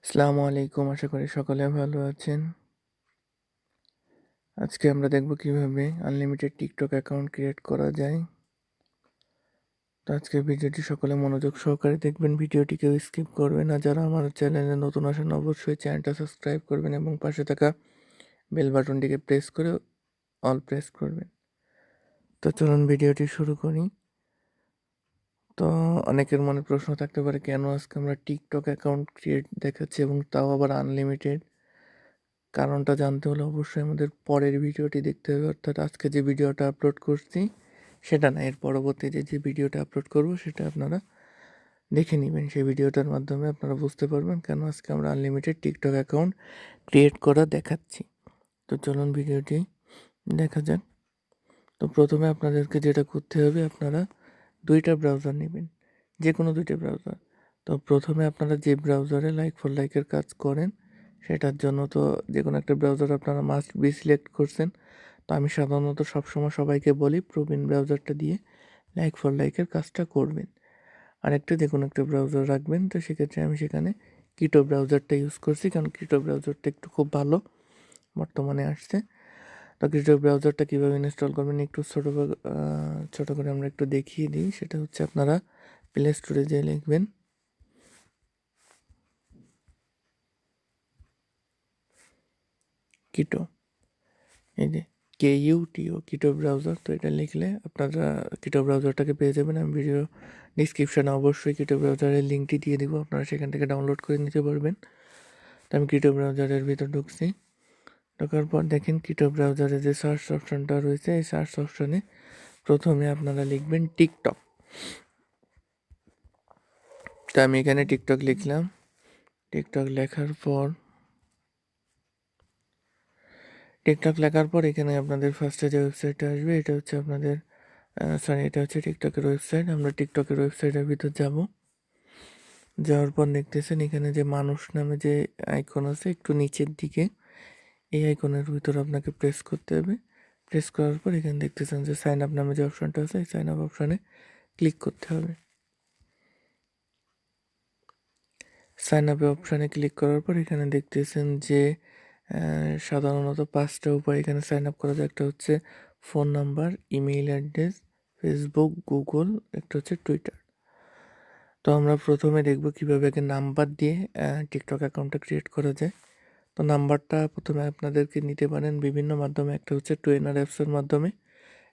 আসসালামু আলাইকুম। আশা করি সকলে ভালো আছেন। আজকে আমরা দেখব কিভাবে আনলিমিটেড টিকটক অ্যাকাউন্ট ক্রিয়েট করা যায়। তো আজকের ভিডিওটি সকলে মনোযোগ সহকারে দেখবেন। ভিডিওটি কেউ স্কিপ করবেন না। যারা আমার চ্যানেলে নতুন আসেন অবশ্যই চ্যানেলটা সাবস্ক্রাইব করবেন এবং পাশে থাকা বেল বাটনটিকে প্রেস করে অল প্রেস করবেন। তো চলুন ভিডিওটি শুরু করি। তো অনেকের মনে প্রশ্ন থাকতে পারে, কেন আজকে আমরা টিকটক অ্যাকাউন্ট ক্রিয়েট দেখাচ্ছি এবং তাও আবার আনলিমিটেড। কারণটা জানতে হলে অবশ্যই আমাদের পরের ভিডিওটি দেখতে হবে, অর্থাৎ আজকে যে ভিডিওটা আপলোড করছি সেটা না, এর পরবর্তীতে যে ভিডিওটা আপলোড করব সেটা আপনারা দেখে নেবেন। সেই ভিডিওটার মাধ্যমে আপনারা বুঝতে পারবেন কেন আজকে আমরা আনলিমিটেড টিকটক অ্যাকাউন্ট ক্রিয়েট করা দেখাচ্ছি। তো চলুন ভিডিওটি দেখা যাক। তো প্রথমে আপনাদেরকে যেটা করতে হবে, আপনারা দুইটা ব্রাউজার নেবেন, যে কোনো দুইটা ব্রাউজার। তো প্রথমে আপনারা যে ব্রাউজারে লাইক ফর লাইকের কাজ করেন সেটার জন্য তো যে কোনো একটা ব্রাউজার আপনারা মাস্ট বি সিলেক্ট করছেন। তো আমি সাধারণত সবসময় সবাইকে বলি প্রবীণ ব্রাউজারটা দিয়ে লাইক ফর লাইকের কাজটা করবেন। আরেকটা যে কোনো একটা ব্রাউজার রাখবেন। তো সেক্ষেত্রে আমি সেখানে কিটো ব্রাউজারটা ইউজ করছি, কারণ কিটো ব্রাউজারটা একটু খুব ভালো বর্তমানে আসছে। তো কিটো ব্রাউজারটা কীভাবে ইনস্টল করবেন একটু ছোটো করে আমরা একটু দেখিয়ে দিই। সেটা হচ্ছে আপনারা প্লে স্টোরে যেয়ে লিখবেন কিটো, এই যে KUTO কিটো ব্রাউজার। তো এটা লিখলে আপনারা কিটো ব্রাউজারটাকে পেয়ে যাবেন। আমি ভিডিও ডিসক্রিপশানে অবশ্যই কিটো ব্রাউজারের লিঙ্কটি দিয়ে দিব, আপনারা সেখান থেকে ডাউনলোড করে নিতে পারবেন। তো আমি কিটো ব্রাউজারের ভিতর ঢুকছি। ঢোকার পর দেখেন কিটো ব্রাউজারে যে সার্চ অপশানটা রয়েছে, এই সার্চ অপশানে প্রথমে আপনারা লিখবেন টিকটক। তো আমি এখানে টিকটক লিখলাম। টিকটক লেখার পর এখানে আপনাদের ফার্স্টে যে ওয়েবসাইটটা আসবে এটা হচ্ছে আপনাদের এটা হচ্ছে টিকটকের ওয়েবসাইট। আমরা টিকটকের ওয়েবসাইটের ভিতর যাব। যাওয়ার পর দেখতেছেন এখানে যে মানুষ নামে যে আইকন আছে একটু নিচের দিকে, এই আইকনের ভিতর আপনাকে প্রেস করতে হবে। প্রেস করার পর এখানে দেখতেছেন যে সাইন আপ নামে যে অপশানটা আছে, এই সাইন আপ অপশানে ক্লিক করতে হবে। সাইন আপে অপশানে ক্লিক করার পর এখানে দেখতেছেন যে সাধারণত 5টা উপায় এখানে সাইন আপ করা যায়। একটা হচ্ছে phone number, email address, Facebook, Google, একটা হচ্ছে টুইটার। তো আমরা প্রথমে দেখব কীভাবে আগে নাম্বার দিয়ে টিকটক অ্যাকাউন্টটা ক্রিয়েট করা যায়। তো নাম্বারটা প্রথমে আপনাদেরকে নিতে পারেন বিভিন্ন মাধ্যমে। একটা হচ্ছে টুয়েনার অ্যাপসের মাধ্যমে,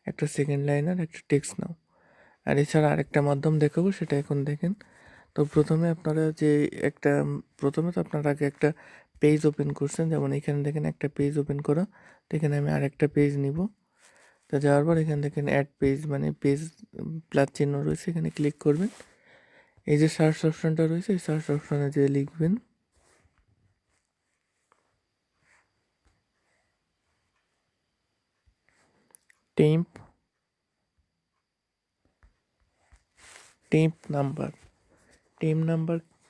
একটা সেকেন্ড লাইনার, একটা টেক্সট নাও। আর এছাড়া আরেকটা মাধ্যম দেখাবো, সেটা এখন দেখেন। তো প্রথমে আপনারা যে একটা প্রথমে তো আপনারা আগে একটা পেজ ওপেন করছেন, যেমন এখানে দেখেন একটা পেজ ওপেন করা। তো এখানে আমি আরেকটা পেজ নিব। তো যাওয়ার পর এখানে দেখেন অ্যাড পেজ, মানে পেজ প্লাস চিহ্ন রয়েছে, এখানে ক্লিক করবেন। এই যে সার্চ অপশানটা রয়েছে, এই সার্চ অপশানে যে লিখবেন টেম্প নাম্বার।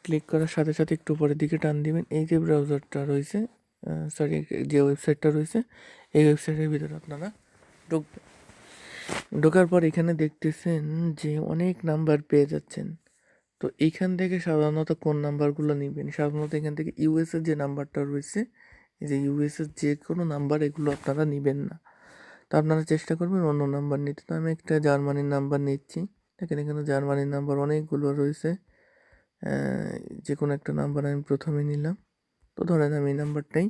ক্লিক করার সাথে সাথে একটু উপরের দিকে টান দিবেন। এই যে ব্রাউজারটা রয়েছে, যে ওয়েবসাইটটা রয়েছে, এই ওয়েবসাইটের ভিতরে আপনারা ঢুকবেন। ঢোকার পর এখানে দেখতেছেন যে অনেক নাম্বার পেয়ে যাচ্ছেন। তো এইখান থেকে সাধারণত কোন নাম্বারগুলো নেবেন, সাধারণত এখান থেকে ইউএসের যে নাম্বারটা রয়েছে, এই যে ইউএসের যে কোনো নাম্বার, এগুলো আপনারা নেবেন না। তো আপনারা চেষ্টা করবেন অন্য নাম্বার নিতে। তো আমি একটা জার্মানির নাম্বার নিচ্ছি। দেখেন এখানে জার্মানির নাম্বার অনেকগুলো রয়েছে। যে কোনো একটা নাম্বার আমি প্রথমে নিলাম। তো ধরেন আমি এই নাম্বারটাই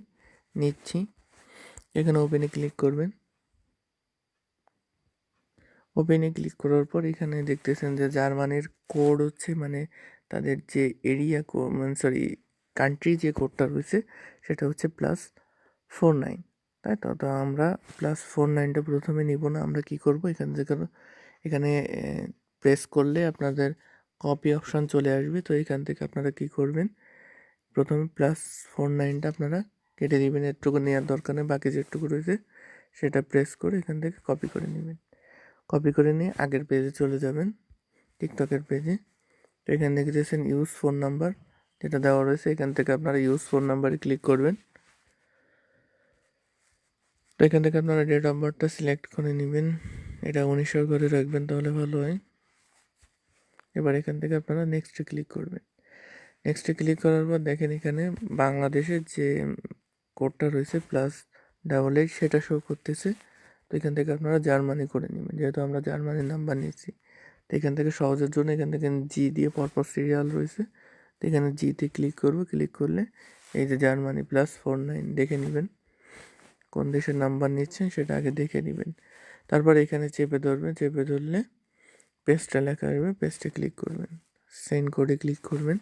নিচ্ছি। এখানে ওপেনে ক্লিক করবেন। ওপেনে ক্লিক করার পর এখানে দেখতেছেন যে জার্মানির কোড হচ্ছে, মানে তাদের যে এরিয়া কোড, মানে সরি কান্ট্রি যে কোডটা রয়েছে সেটা হচ্ছে +49, তাই তো। তো আমরা +49টা প্রথমে নিব না। আমরা কি করব, এখানে প্রেস করলে আপনাদের কপি অপশান চলে আসবে। তো এখান থেকে আপনারা কি করবেন, প্রথমে +49টা আপনারা কেটে নেবেন। এরটুকু নেওয়ার দরকার নেই, বাকি যেটুকু রয়েছে সেটা প্রেস করে এখান থেকে কপি করে নেবেন। কপি করে নিয়ে আগের পেজে চলে যাবেন, টিকটকের পেজে। তো এখানে দেখতেছেন ইউজ ফোন নাম্বার যেটা দেওয়া রয়েছে, এখান থেকে আপনারা ইউজ ফোন নাম্বারে ক্লিক করবেন। তো এখান থেকে আপনারা ডেট অফ বার্থটা সিলেক্ট করে নেবেন। এটা 1900 করে রাখবেন, তাহলে ভালো হয়। এবার এখান থেকে আপনারা নেক্সটে ক্লিক করবেন। নেক্সটে ক্লিক করার পর দেখেন এখানে বাংলাদেশের যে কোডটা রয়েছে +88 সেটা শো করতেছে। তো এখান থেকে আপনারা জার্মানি করে নেবেন, যেহেতু আমরা জার্মানির নাম্বার নিয়েছি। তো এখান থেকে সহজের জন্য এখান থেকে জি দিয়ে পরপর সিরিয়াল রয়েছে, তো এখানে জিতে ক্লিক করব। ক্লিক করলে এই যে জার্মানি +49 দেখে নেবেন, কোন দেশের নাম্বার নিচ্ছেন সেটা আগে দেখে নেবেন। তারপর এখানে চেপে ধরবেন, চেপে ধরলে পেজটা লেখা আসবে, পেজটা ক্লিক করবেন, সেন্ড কোডে ক্লিক করবেন।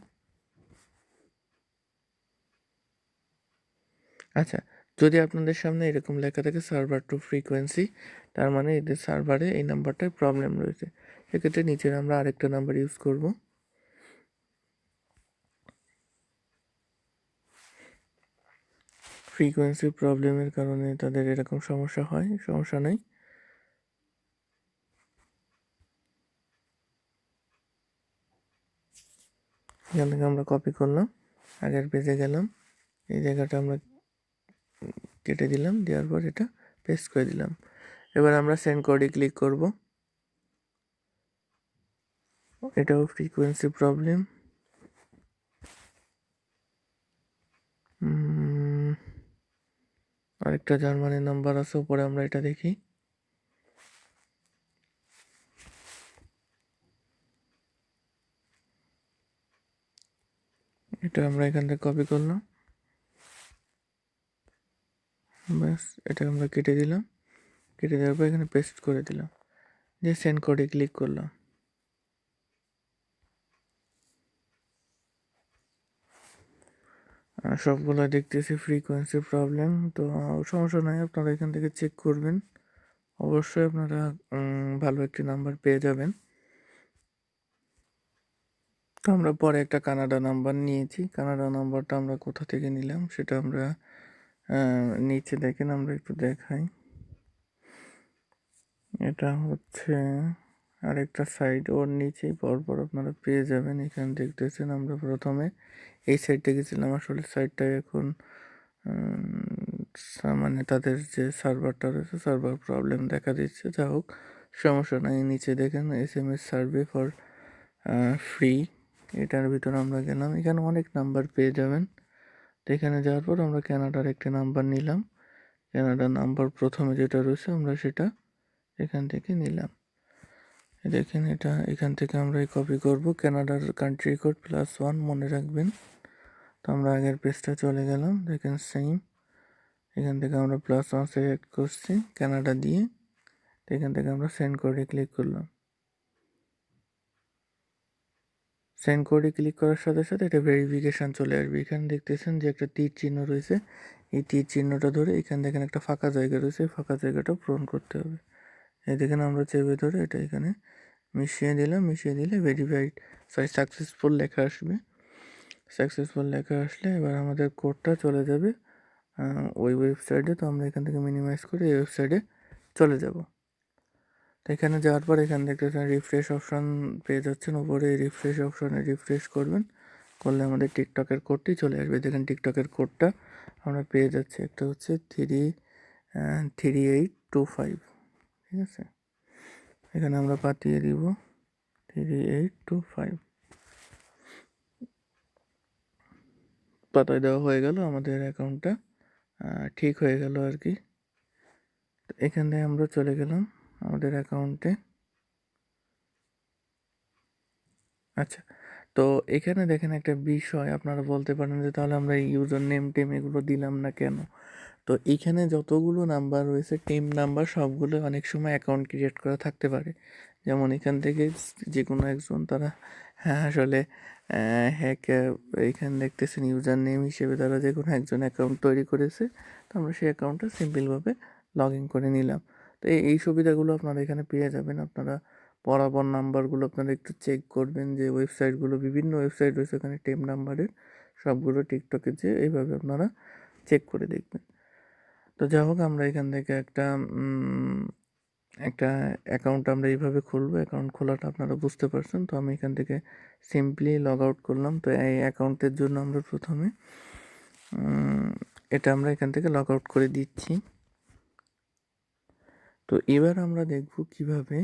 আচ্ছা, যদি আপনাদের সামনে এরকম লেখা থাকে সার্ভার টু ফ্রিকোয়েন্সি, তার মানে এদের সার্ভারে এই নাম্বারটায় প্রবলেম রয়েছে। সেক্ষেত্রে নিচের আমরা আরেকটা নাম্বার ইউজ করব। ফ্রিকোয়েন্সি প্রবলেমের কারণে তাদের এরকম সমস্যা হয়, সমস্যা নেই। এখান থেকে আমরা কপি করলাম, আগের পেজে গেলাম, এই জায়গাটা আমরা কেটে দিলাম, দেওয়ার পর এটা পেস্ট করে দিলাম। এবার আমরা সেন্ড কোডে ক্লিক করব। এটাও ফ্রিকোয়েন্সি প্রবলেম। আরেকটা জার্মানির নাম্বার আছে উপরে, আমরা এটা দেখি। এটা আমরা এখান থেকে কপি করলাম, ব্যাস এটা আমরা কেটে দিলাম। কেটে দেওয়ার পর এখানে পেস্ট করে দিলাম, দিয়ে সেন্ড কোডে ক্লিক করলাম। সবগুলো দেখতেছি ফ্রিকোয়েন্সি প্রবলেম, তো সমস্যা নাই, আপনারা এখান থেকে চেক করবেন। অবশ্যই আপনারা ভালো একটি নাম্বার পেয়ে যাবেন। তো আমরা পরে একটা কানাডা নাম্বার নিয়েছি, কানাডা নাম্বারটা আমরা কোথা থেকে নিলাম সেটা আমরা নিচে দেখেন, আমরা একটু দেখাই। এটা হচ্ছে আরেকটা সাইড, ওর নিচেই পরপর আপনারা পেয়ে যাবেন। এখানে দেখতেছেন আমরা প্রথমে এই সাইডটা গেছিলাম, আসলে সাইডটা এখন মানে তাদের যে সার্ভারটা রয়েছে সার্ভার প্রবলেম দেখা দিচ্ছে। যা হোক সমস্যা নাই, নিচে দেখেন SMS সার্ভে ফর ফ্রি, এটার ভিতরে আমরা গেলাম, এখানে অনেক নাম্বার পেয়ে যাবেন। তো এখানে যাওয়ার পর আমরা কানাডার একটি নাম্বার নিলাম, কানাডার নাম্বার প্রথমে যেটা রয়েছে আমরা সেটা এখান থেকে নিলাম। দেখেন এটা এখান থেকে আমরা কপি করব, কানাডার কান্ট্রি কোড +1 মনে রাখবেন। তো আমরা আগের পেজটা চলে গেলাম, দেখেন সেম, এখান থেকে আমরা +1 সিলেক্ট করছি কানাডা দিয়ে। তো এখান থেকে আমরা সেন্ড কোডে ক্লিক করলাম। সেন্ড কোডে ক্লিক করার সাথে সাথে এটা ভেরিফিকেশান চলে আসবে। এখানে দেখতেছেন যে একটা তীর চিহ্ন রয়েছে, এই তীর চিহ্নটা ধরে এখান দেখেন একটা ফাঁকা জায়গা রয়েছে, এই ফাঁকা জায়গাটা পূরণ করতে হবে। এই দেখেন আমরা চেপে ধরে এটা এখানে মিশিয়ে দিলাম, মিশিয়ে দিলে ভেরিফাইড সাকসেসফুল লেখা আসবে। সাকসেসফুল লেখা আসলে এবার আমাদের কোডটা চলে যাবে ওই ওয়েবসাইটে। তো আমরা এখান থেকে মিনিমাইজ করে এই ওয়েবসাইটে চলে যাব। তো এখানে যাওয়ার পর এখান থেকে রিফ্রেশ অপশান পেয়ে যাচ্ছেন উপরে, রিফ্রেশ অপশানে রিফ্রেশ করবেন, করলে আমাদের টিকটকের কোডটি চলে আসবে। দেখেন টিকটকের কোডটা আমরা পেয়ে যাচ্ছি, একটা হচ্ছে 3825, ঠিক আছে। এখানে আমরা পাঠিয়ে দিব 3825, পাতায় দেওয়া হয়ে গেল, আমাদের অ্যাকাউন্টটা ঠিক হয়ে গেল আর কি। তো এখানে আমরা চলে গেলাম আমাদের অ্যাকাউন্টে। আচ্ছা, তো এখানে দেখেন একটা বিষয়, আপনারা বলতে পারেন যে তাহলে আমরা ইউজার নেম টেম এগুলো দিলাম না কেন? তো এইখানে যতগুলো নাম্বার রয়েছে টিম নাম্বার সবগুলো অনেক সময় অ্যাকাউন্ট ক্রিয়েট করা থাকতে পারে। যেমন এখান থেকে যে কোনো একজন তারা আসলে হ্যাক, এখানে দেখতেছেন ইউজার নেম হিসেবে তারা যে কোনো একজন অ্যাকাউন্ট তৈরি করেছে, তো আমরা সেই অ্যাকাউন্টটা সিম্পলভাবে লগ ইন করে নিলাম। তো এই সুবিধাগুলো আপনারা এখানে পেয়ে যাবেন। আপনারা বরাবর নাম্বারগুলো আপনারা একটু চেক করবেন, যে ওয়েবসাইটগুলো বিভিন্ন ওয়েবসাইট রয়েছে ওখানে টেম নাম্বারের, সবগুলো টিকটকে যে এইভাবে আপনারা চেক করে দেখবেন। তো যাই হোক আমরা এখান থেকে একটা অ্যাকাউন্ট আমরা এইভাবে খুলবো, অ্যাকাউন্ট খোলাটা আপনারা বুঝতে পারছেন। তো আমি এখান থেকে সিম্পলি লগ আউট করলাম। তো এই অ্যাকাউন্টের জন্য আমরা প্রথমে এটা আমরা এখান থেকে লগ আউট করে দিচ্ছি। তো এবার আমরা দেখব কিভাবে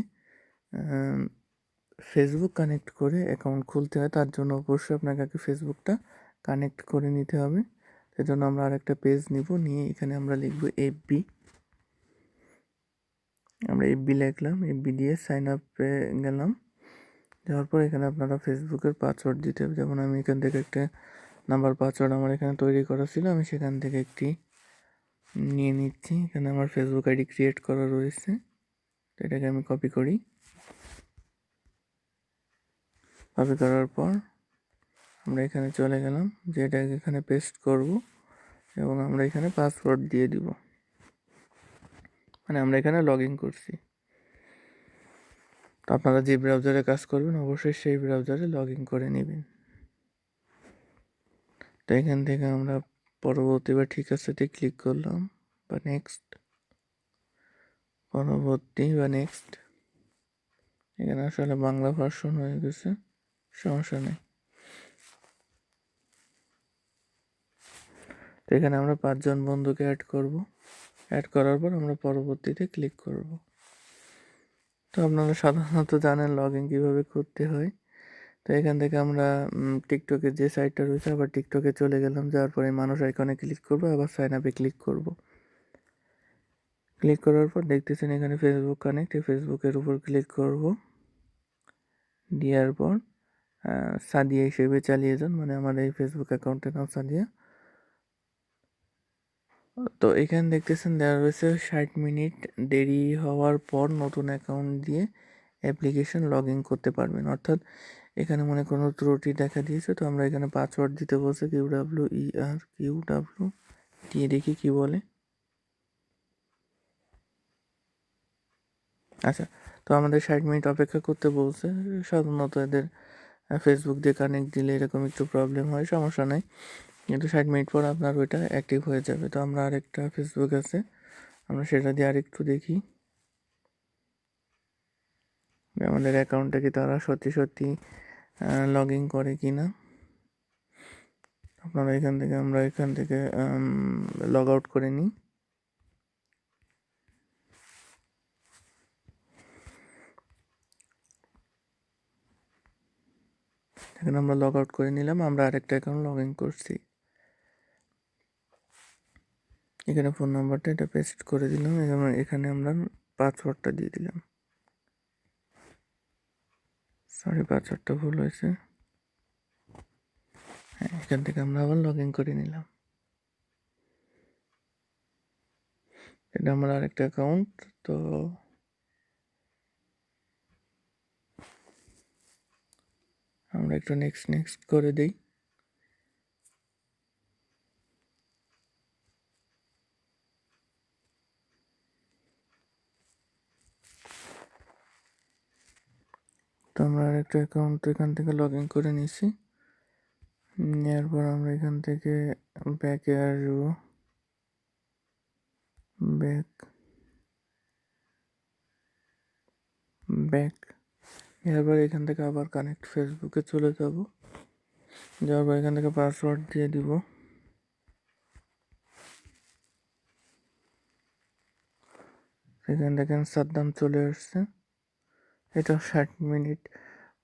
ফেসবুক কানেক্ট করে অ্যাকাউন্ট খুলতে হয়, তার জন্য অবশ্যই আপনাকে আগে ফেসবুকটা কানেক্ট করে নিতে হবে। সেজন্য আমরা আরেকটা পেজ নিব, নিয়ে এখানে আমরা লিখব এফবি। আমরা এফবি লিখলাম, এফবি দিয়ে সাইন আপে গেলাম। যাওয়ার পর এখানে আপনারা ফেসবুকের পাসওয়ার্ড দিতে হবে। যেমন আমি এখান থেকে একটা নাম্বার পাসওয়ার্ড আমার এখানে তৈরি করা ছিল, আমি সেখান থেকে একটি নিয়ে নিচ্ছি। এখানে আমার ফেসবুক আইডি ক্রিয়েট করা রয়েছে, তো এটাকে আমি কপি করি। কপি করার পর আমরা এখানে চলে গেলাম, যে এটাকে এখানে পেস্ট করব এবং আমরা এখানে পাসওয়ার্ড দিয়ে দিব, মানে আমরা এখানে লগ ইন করছি। তো আপনারা যে ব্রাউজারে কাজ করবেন অবশ্যই সেই ব্রাউজারে লগ ইন করে নেবেন। তো এখান থেকে আমরা পরবর্তী বা ঠিক আছেতে ক্লিক করলাম, বা নেক্সট, পরবর্তী বা নেক্সট। এখানে আসলে বাংলা ভার্সন হয়ে গেছে, সমস্যা নেই। তো এখানে আমরা 5 জন বন্ধুকে অ্যাড করব। অ্যাড করার পর আমরা পরবর্তীতে ক্লিক করব। তো আপনারা সাধারণত জানেন লগ ইন কীভাবে করতে হয়। তো এখান থেকে আমরা টিকটকের যে সাইটটা রয়েছে আবার টিকটকে চলে গেলাম, যাওয়ার পরে মানুষ আইকনে ক্লিক করবো, আবার সাইন আপে ক্লিক করব। ক্লিক করার পর দেখতেছেন এখানে ফেসবুক কানেক্ট, এই ফেসবুকের উপর ক্লিক করব। দেওয়ার পর সাদিয়া হিসেবে চালিয়ে যান, মানে আমার এই ফেসবুক অ্যাকাউন্টের নাম সাদিয়া। তো এখানে দেখতেছেন দেওয়া রয়েছে 60 মিনিট দেরি হওয়ার পর নতুন অ্যাকাউন্ট দিয়ে অ্যাপ্লিকেশন লগ ইন করতে পারবেন। অর্থাৎ এখানে মনে কোনো ত্রুটি দেখা দিয়েছে, তো আমরা এখানে পাসওয়ার্ড দিতে বলছে QWER দিয়ে দেখি কি বলে। আচ্ছা, তো আমাদের 60 মিনিট অপেক্ষা করতে বলছে। সাধারণত এদের ফেসবুক দিয়ে কানেক্ট দিলে এরকম একটু প্রবলেম হয়, সমস্যা নাই, কিন্তু 60 মিনিট পর আপনার ওইটা অ্যাক্টিভ হয়ে যাবে। তো আমরা আরেকটা ফেসবুক আছে, আমরা সেটা দিয়ে আরেকটু দেখি আমাদের অ্যাকাউন্টটা কি তারা সত্যি সত্যি লগ ইন করে কি না। আপনারা আমরা এখান থেকে লগ আউট করে নিই। এখানে আমরা লগ আউট করে নিলাম, আমরা আরেকটা অ্যাকাউন্ট লগ ইন করছি। এখানে ফোন নাম্বারটা এটা পেস্ট করে দিলাম, এখানে আমরা পাসওয়ার্ডটা দিয়ে দিলাম। সরি, পাসওয়ার্ডটা ভুল হয়েছে। হ্যাঁ, এখান থেকে আমরা আবার লগ ইন করে নিলাম। এটা আমার আরেকটা অ্যাকাউন্ট, তো আমরা একটু নেক্সট করে দিই। তো আমরা আরেকটা অ্যাকাউন্ট এখান থেকে লগ ইন করে নিছি। নেওয়ার পর আমরা এখান থেকে ব্যাকে আসবো, ব্যাক। এরপর এখান থেকে আবার কানেক্ট ফেসবুকে চলে যাব। যাওয়ার পর এখান থেকে পাসওয়ার্ড দিয়ে দিব। এখান থেকে সাদ্দাম চলে আসছে। এটা 60 মিনিট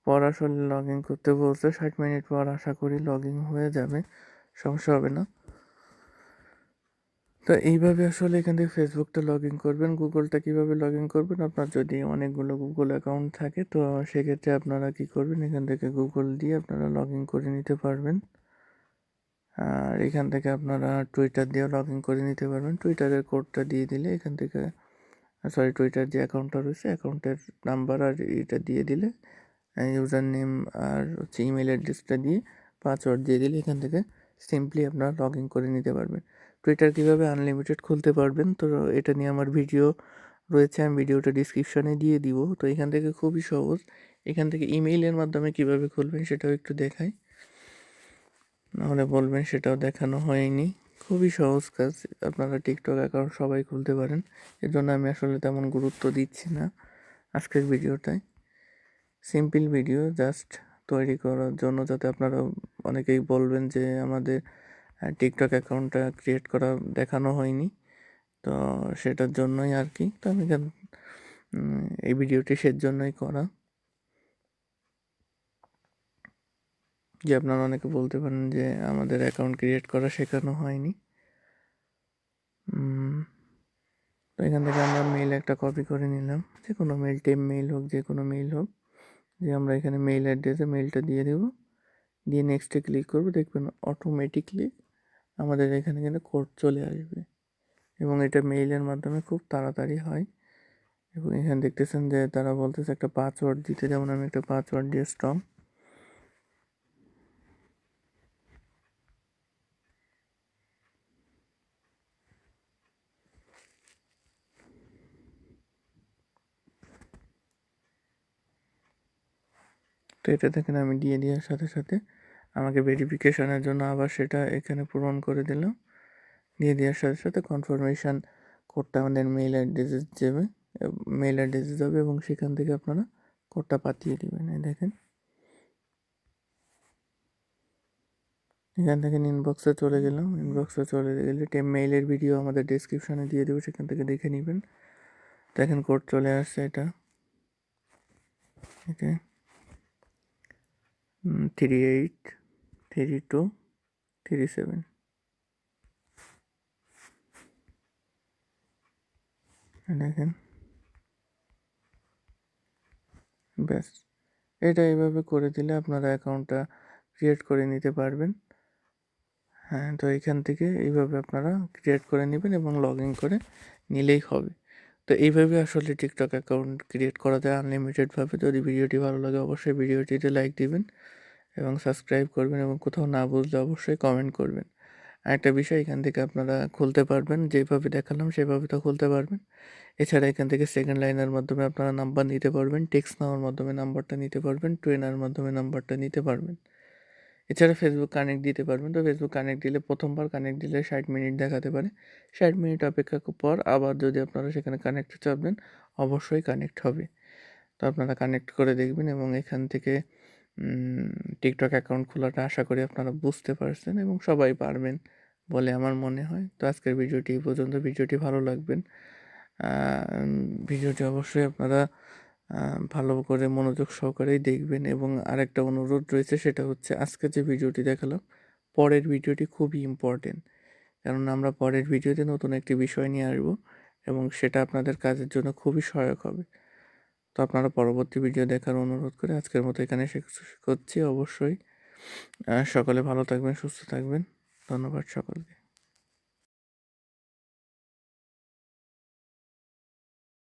পর আসলে লগ ইন করতে বলছে। 60 মিনিট পর আশা করি লগ ইন হয়ে যাবে, সমস্যা হবে না। তো এইভাবে আসলে এখান থেকে ফেসবুকটা লগ ইন করবেন। গুগলটা কীভাবে লগ ইন করবেন, আপনার যদি অনেকগুলো গুগল অ্যাকাউন্ট থাকে তো সেক্ষেত্রে আপনারা কী করবেন, এখান থেকে গুগল দিয়ে আপনারা লগ ইন করে নিতে পারবেন। আর এখান থেকে আপনারা টুইটার দিয়েও লগ ইন করে নিতে পারবেন। টুইটারের কোডটা দিয়ে দিলে এখান থেকে, টুইটার যে অ্যাকাউন্টটা রয়েছে অ্যাকাউন্টের নাম্বার আর এটা দিয়ে দিলে, ইউজার নেম আর হচ্ছে ইমেল অ্যাড্রেসটা দিয়ে পাসওয়ার্ড দিয়ে দিলে এখান থেকে সিম্পলি আপনারা লগ ইন করে নিতে পারবেন। টুইটার কীভাবে আনলিমিটেড খুলতে পারবেন, তো এটা নিয়ে আমার ভিডিও রয়েছে, আমি ভিডিওটা ডিসক্রিপশানে দিয়ে দিব। তো এখান থেকে খুবই সহজ। এখান থেকে ইমেইলের মাধ্যমে কীভাবে খুলবেন সেটাও একটু দেখাই, নাহলে বলবেন সেটাও দেখানো হয়নি। খুবই সহজ কাজ, আপনারা টিকটক অ্যাকাউন্ট সবাই খুলতে পারেন। এর জন্য আমি আসলে তেমন গুরুত্ব দিচ্ছি না আজকের ভিডিওটায়। সিম্পল ভিডিও জাস্ট তৈরি করার জন্য, যাতে আপনারা অনেকেই বলবেন যে আমাদের টিকটক অ্যাকাউন্টটা ক্রিয়েট করা দেখানো হয়নি, তো সেটার জন্যই আর কি। তো আমি এই ভিডিওটি সেজন্যই করা। যে আপনারা অনেকে বলতে পারেন যে আমাদের অ্যাকাউন্ট ক্রিয়েট করা শেখানো হয়নি। তো এখান থেকে আমরা মেইল একটা কপি করে নিলাম, যে কোনো মেইল, টেম মেইল হোক, যে কোনো মেইল হোক, যে আমরা এখানে মেইল অ্যাড্রেসে মেইলটা দিয়ে দেবো। দিয়ে নেক্সটে ক্লিক করবো, দেখবেন অটোমেটিকলি আমাদের এখানে কিন্তু কোড চলে আসবে এবং এটা মেইলের মাধ্যমে খুব তাড়াতাড়ি হয়। এবং এখানে দেখতেছেন যে তারা বলতেছে একটা পাসওয়ার্ড দিতে, যেমন আমি একটা পাসওয়ার্ড দিয়ে স্ট্রং। তো এটা দেখেন আমি দিয়ে দেওয়ার সাথে সাথে আমাকে ভেরিফিকেশনের জন্য আবার সেটা এখানে পূরণ করে দিলাম। দিয়ে দেওয়ার সাথে সাথে কনফার্মেশন কোডটা আমাদের মেইল অ্যাড্রেসে যাবে এবং সেখান থেকে আপনারা কোডটা পাঠিয়ে দেবেন। এই দেখেন এখান থেকে ইনবক্সে চলে গেলাম। ইনবক্সে চলে গেলে মেইলের ভিডিও আমাদের ডেসক্রিপশনে দিয়ে দেবো, সেখান থেকে দেখে নেবেন। দেখেন কোড চলে আসছে, এটা 383237। দেখেন ব্যাস, এটা এইভাবে করে দিলে আপনারা অ্যাকাউন্টটা ক্রিয়েট করে নিতে পারবেন। হ্যাঁ, তো এখান থেকে এইভাবে আপনারা ক্রিয়েট করে নেবেন এবং লগ ইন করে নিলেই হবে। তো এইভাবে আসলে টিকটক অ্যাকাউন্ট ক্রিয়েট করা যায় আনলিমিটেডভাবে। যদি ভিডিওটি ভালো লাগে অবশ্যই ভিডিওটিতে লাইক দিবেন এবং সাবস্ক্রাইব করবেন, এবং কোথাও না বুঝলে অবশ্যই কমেন্ট করবেন। আরেকটা বিষয়, এখান থেকে আপনারা খুলতে পারবেন, যেভাবে দেখালাম সেভাবে তো খুলতে পারবেন। এছাড়া এখান থেকে সেকেন্ড লাইনের মাধ্যমে আপনারা নাম্বার নিতে পারবেন, টেক্সট নেওয়ার মাধ্যমে নাম্বারটা নিতে পারবেন, ট্রেনার মাধ্যমে নাম্বারটা নিতে পারবেন। এছাড়া ফেসবুক কানেক্ট দিতে পারবেন। তো ফেসবুক কানেক্ট দিলে প্রথমবার কানেক্ট দিলে 60 মিনিট দেখাতে পারে। 60 মিনিট অপেক্ষা পর আবার যদি আপনারা সেখানে কানেক্ট চাপবেন, অবশ্যই কানেক্ট হবে। তো আপনারা কানেক্ট করে দেখবেন এবং এখান থেকে টিকটক অ্যাকাউন্ট খোলাটা আশা করি আপনারা বুঝতে পারছেন এবং সবাই পারবেন বলে আমার মনে হয়। তো আজকের ভিডিওটি এই পর্যন্ত। ভিডিওটি ভালো লাগবেন, ভিডিওটি অবশ্যই আপনারা ভালো করে মনোযোগ সহকারেই দেখবেন। এবং আরেকটা অনুরোধ রয়েছে, সেটা হচ্ছে আজকে যে ভিডিওটি দেখালাম, পরের ভিডিওটি খুবই ইম্পর্টেন্ট, কারণ আমরা পরের ভিডিওতে নতুন একটি বিষয় নিয়ে আসবো এবং সেটা আপনাদের কাজের জন্য খুবই সহায়ক হবে। তো আপনারা পরবর্তী ভিডিও দেখার অনুরোধ করে আজকের মতো এখানে শেষ করছি। অবশ্যই সকলে ভালো থাকবেন, সুস্থ থাকবেন। ধন্যবাদ সকলকে।